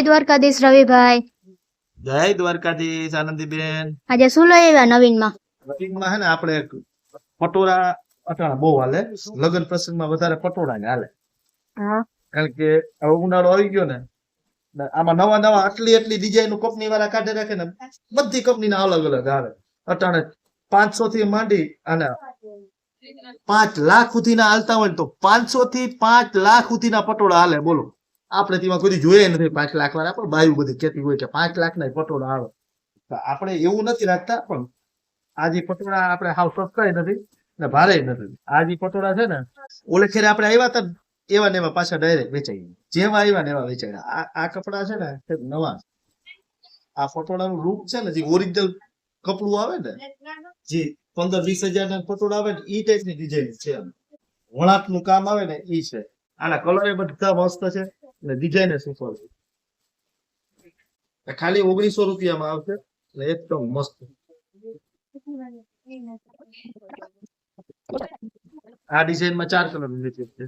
દ્વારકાધીશ રવિભાઈ, જય દ્વારકાધીશ આનંદીબેન. આજે શું લઈ આવ્યા નવીનમાં? નવીનમાં હે ને આપણે એક પટોળા અટાણા બહુ હાલે, લગ્ન પ્રસંગમાં વધારે પટોળા જ હાલે. હા, કારણ કે હવે ઉનાળો આવી ગયો ને આમાં નવા નવા આટલી ડિઝાઇન કંપની વાળા કાઢી રાખે ને, બધી કંપનીના અલગ અલગ આવે. અટાણે 500 થી માંડી અને 5 લાખ સુધીના હાલતા હોય ને તો 500 થી 5 લાખ સુધીના પટોળા હાલે. બોલો, આપણે તેમાં કોઈ જોયે નથી 5 લાખ વાળા, પણ બાયું બધી કહેતી હોય કે 5 લાખ ના પટોળા આવે. તો આપણે એવું નથી રાખતા, પણ આ જે પટોળા આપણે હાવ સસ્તાય નથી ને ભારે નથી. આ જે પટોળા છે ને, ઓલે ખેરે આપણે આવ્યા હતા એવા ને એવા પાછા ડાયરેક્ટ વેચાઈ ગયા. જેવા આવ્યા ને એવા વેચાઈ. આ કપડા છે ને નવા. આ પટોળાનું રૂપ છે ને, જે ઓરિજિનલ કપડું આવે ને, જે 15-20 હજાર ના પટોળા આવે ને, ઈ ટાઈપ ની ડિઝાઇન છે. વણાટ નું કામ આવે ને ઈ છે. આના કલર બધા મસ્ત છે ને ડિઝાઇન સુપર છે. ખાલી 1900 રૂપિયામાં આવશે ને એકદમ મસ્ત. આ ડિઝાઇન માં 4 કલર છે.